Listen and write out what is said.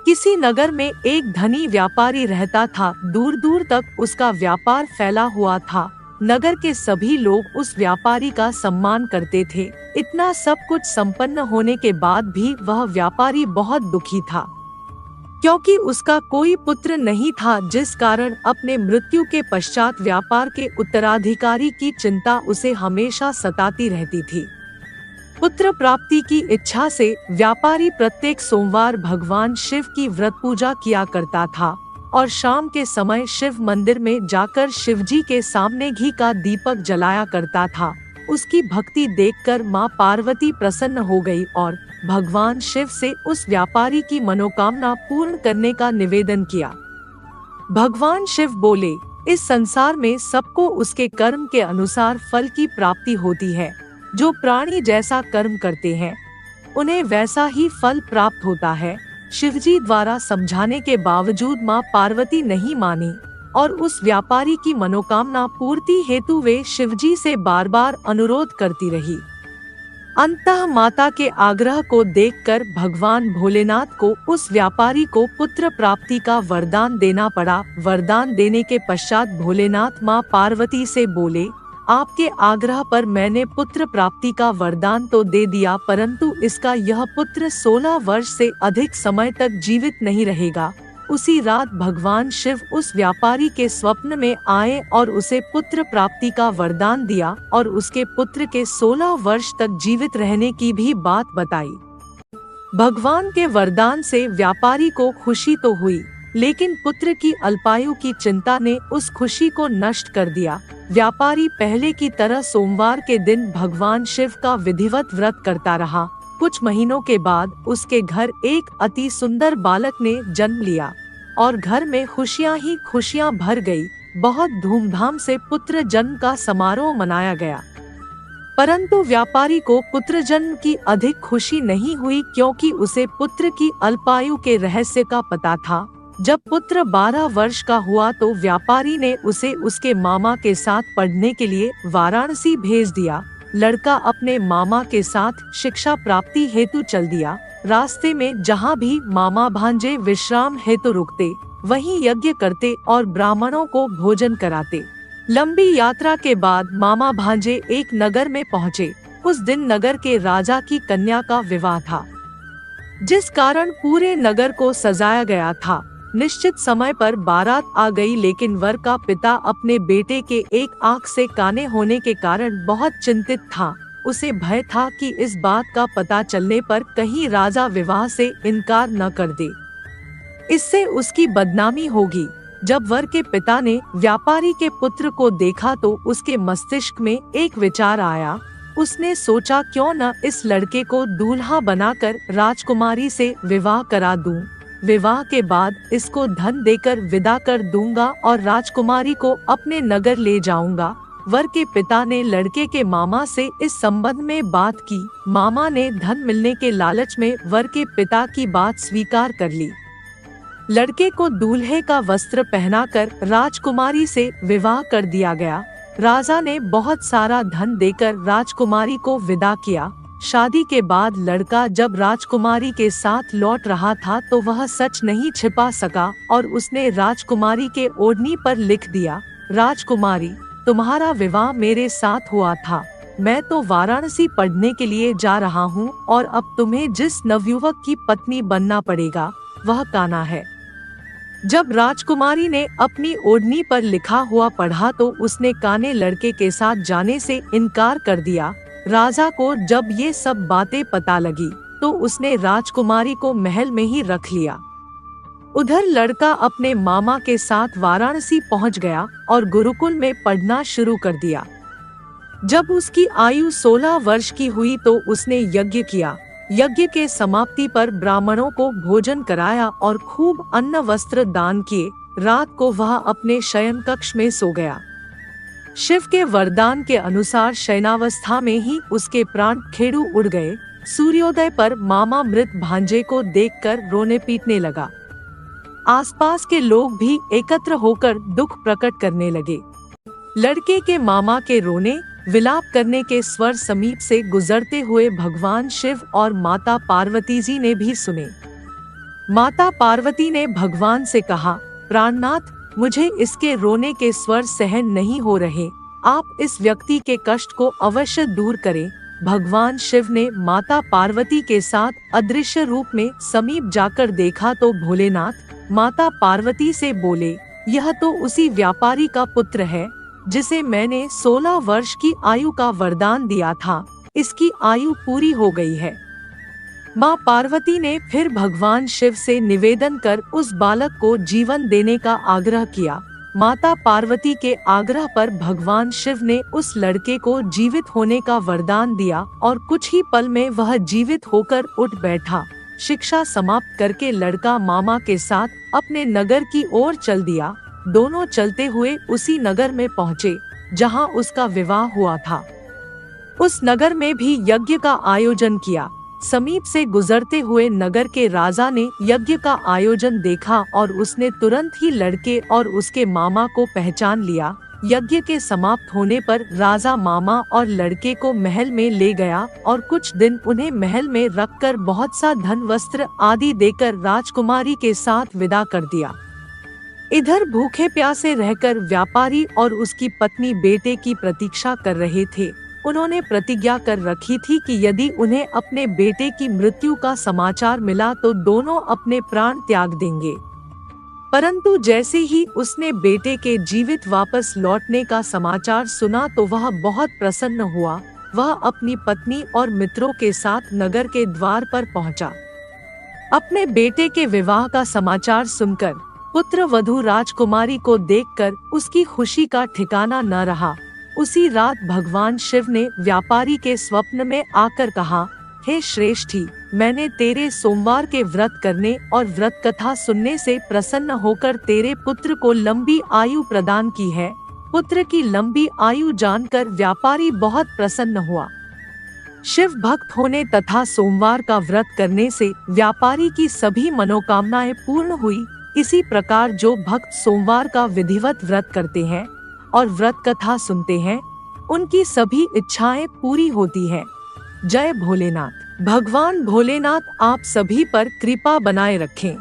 किसी नगर में एक धनी व्यापारी रहता था। दूर दूर तक उसका व्यापार फैला हुआ था। नगर के सभी लोग उस व्यापारी का सम्मान करते थे। इतना सब कुछ संपन्न होने के बाद भी वह व्यापारी बहुत दुखी था, क्योंकि उसका कोई पुत्र नहीं था, जिस कारण अपने मृत्यु के पश्चात व्यापार के उत्तराधिकारी की चिंता उसे हमेशा सताती रहती थी। पुत्र प्राप्ति की इच्छा से व्यापारी प्रत्येक सोमवार भगवान शिव की व्रत पूजा किया करता था और शाम के समय शिव मंदिर में जाकर शिवजी के सामने घी का दीपक जलाया करता था। उसकी भक्ति देखकर मां पार्वती प्रसन्न हो गई और भगवान शिव से उस व्यापारी की मनोकामना पूर्ण करने का निवेदन किया। भगवान शिव बोले, इस संसार में सबको उसके कर्म के अनुसार फल की प्राप्ति होती है। जो प्राणी जैसा कर्म करते हैं उन्हें वैसा ही फल प्राप्त होता है। शिवजी द्वारा समझाने के बावजूद मां पार्वती नहीं मानी और उस व्यापारी की मनोकामना पूर्ति हेतु वे शिवजी से बार बार अनुरोध करती रही। अंततः माता के आग्रह को देखकर भगवान भोलेनाथ को उस व्यापारी को पुत्र प्राप्ति का वरदान देना पड़ा। वरदान देने के पश्चात भोलेनाथ मां पार्वती से बोले, आपके आग्रह पर मैंने पुत्र प्राप्ति का वरदान तो दे दिया, परंतु इसका यह पुत्र 16 वर्ष से अधिक समय तक जीवित नहीं रहेगा। उसी रात भगवान शिव उस व्यापारी के स्वप्न में आए और उसे पुत्र प्राप्ति का वरदान दिया और उसके पुत्र के 16 वर्ष तक जीवित रहने की भी बात बताई। भगवान के वरदान से व्यापारी को खुशी तो हुई, लेकिन पुत्र की अल्पायु की चिंता ने उस खुशी को नष्ट कर दिया। व्यापारी पहले की तरह सोमवार के दिन भगवान शिव का विधिवत व्रत करता रहा। कुछ महीनों के बाद उसके घर एक अति सुंदर बालक ने जन्म लिया और घर में खुशियां ही खुशियां भर गई। बहुत धूमधाम से पुत्र जन्म का समारोह मनाया गया, परंतु व्यापारी को पुत्र जन्म की अधिक खुशी नहीं हुई, क्योंकि उसे पुत्र की अल्पायु के रहस्य का पता था। जब पुत्र 12 वर्ष का हुआ तो व्यापारी ने उसे उसके मामा के साथ पढ़ने के लिए वाराणसी भेज दिया। लड़का अपने मामा के साथ शिक्षा प्राप्ति हेतु चल दिया। रास्ते में जहाँ भी मामा भांजे विश्राम हेतु रुकते, वहीं यज्ञ करते और ब्राह्मणों को भोजन कराते। लंबी यात्रा के बाद मामा भांजे एक नगर में पहुँचे। उस दिन नगर के राजा की कन्या का विवाह था, जिस कारण पूरे नगर को सजाया गया था। निश्चित समय पर बारात आ गई, लेकिन वर का पिता अपने बेटे के एक आंख से काने होने के कारण बहुत चिंतित था। उसे भय था कि इस बात का पता चलने पर कहीं राजा विवाह से इनकार न कर दे, इससे उसकी बदनामी होगी। जब वर के पिता ने व्यापारी के पुत्र को देखा तो उसके मस्तिष्क में एक विचार आया। उसने सोचा, क्यों न इस लड़के को दूल्हा बनाकर राजकुमारी से विवाह करा दूं। विवाह के बाद इसको धन देकर विदा कर दूंगा और राजकुमारी को अपने नगर ले जाऊंगा। वर के पिता ने लड़के के मामा से इस संबंध में बात की। मामा ने धन मिलने के लालच में वर के पिता की बात स्वीकार कर ली। लड़के को दूल्हे का वस्त्र पहनाकर राजकुमारी से विवाह कर दिया गया। राजा ने बहुत सारा धन देकर राजकुमारी को विदा किया। शादी के बाद लड़का जब राजकुमारी के साथ लौट रहा था तो वह सच नहीं छिपा सका और उसने राजकुमारी के ओढ़नी पर लिख दिया, राजकुमारी, तुम्हारा विवाह मेरे साथ हुआ था। मैं तो वाराणसी पढ़ने के लिए जा रहा हूँ और अब तुम्हें जिस नवयुवक की पत्नी बनना पड़ेगा वह कान्हा है। जब राजकुमारी ने अपनी ओढ़नी पर लिखा हुआ पढ़ा तो उसने कान्हे लड़के के साथ जाने से इनकार कर दिया। राजा को जब ये सब बातें पता लगी तो उसने राजकुमारी को महल में ही रख लिया। उधर लड़का अपने मामा के साथ वाराणसी पहुंच गया और गुरुकुल में पढ़ना शुरू कर दिया। जब उसकी आयु 16 वर्ष की हुई तो उसने यज्ञ किया। यज्ञ के समाप्ति पर ब्राह्मणों को भोजन कराया और खूब अन्न वस्त्र दान किए। रात को वह अपने शयन कक्ष में सो गया। शिव के वरदान के अनुसार शयनावस्था में ही उसके प्राण खेड़ू उड़ गए। सूर्योदय पर मामा मृत भांजे को देखकर रोने पीटने लगा। आसपास के लोग भी एकत्र होकर दुख प्रकट करने लगे। लड़के के मामा के रोने विलाप करने के स्वर समीप से गुजरते हुए भगवान शिव और माता पार्वती जी ने भी सुने। माता पार्वती ने भगवान से कहा, प्राणनाथ, मुझे इसके रोने के स्वर सहन नहीं हो रहे, आप इस व्यक्ति के कष्ट को अवश्य दूर करें। भगवान शिव ने माता पार्वती के साथ अदृश्य रूप में समीप जाकर देखा तो भोलेनाथ माता पार्वती से बोले, यह तो उसी व्यापारी का पुत्र है जिसे मैंने 16 वर्ष की आयु का वरदान दिया था, इसकी आयु पूरी हो गई है। माँ पार्वती ने फिर भगवान शिव से निवेदन कर उस बालक को जीवन देने का आग्रह किया। माता पार्वती के आग्रह पर भगवान शिव ने उस लड़के को जीवित होने का वरदान दिया और कुछ ही पल में वह जीवित होकर उठ बैठा। शिक्षा समाप्त करके लड़का मामा के साथ अपने नगर की ओर चल दिया। दोनों चलते हुए उसी नगर में पहुँचे जहाँ उसका विवाह हुआ था। उस नगर में भी यज्ञ का आयोजन किया। समीप से गुजरते हुए नगर के राजा ने यज्ञ का आयोजन देखा और उसने तुरंत ही लड़के और उसके मामा को पहचान लिया। यज्ञ के समाप्त होने पर राजा मामा और लड़के को महल में ले गया और कुछ दिन उन्हें महल में रखकर बहुत सा धन वस्त्र आदि देकर राजकुमारी के साथ विदा कर दिया। इधर भूखे प्यासे रहकर व्यापारी और उसकी पत्नी बेटे की प्रतीक्षा कर रहे थे। उन्होंने प्रतिज्ञा कर रखी थी कि यदि उन्हें अपने बेटे की मृत्यु का समाचार मिला तो दोनों अपने प्राण त्याग देंगे। परंतु जैसे ही उसने बेटे के जीवित वापस लौटने का समाचार सुना तो वह बहुत प्रसन्न हुआ। वह अपनी पत्नी और मित्रों के साथ नगर के द्वार पर पहुंचा। अपने बेटे के विवाह का समाचार सुनकर पुत्र वधू राजकुमारी को देखकर उसकी खुशी का ठिकाना न रहा। उसी रात भगवान शिव ने व्यापारी के स्वप्न में आकर कहा, हे श्रेष्ठी, मैंने तेरे सोमवार के व्रत करने और व्रत कथा सुनने से प्रसन्न होकर तेरे पुत्र को लंबी आयु प्रदान की है। पुत्र की लंबी आयु जानकर व्यापारी बहुत प्रसन्न हुआ। शिव भक्त होने तथा सोमवार का व्रत करने से व्यापारी की सभी मनोकामनाएं पूर्ण हुई। इसी प्रकार जो भक्त सोमवार का विधिवत व्रत करते हैं और व्रत कथा सुनते हैं, उनकी सभी इच्छाएं पूरी होती हैं। जय भोलेनाथ। भगवान भोलेनाथ आप सभी पर कृपा बनाए रखें।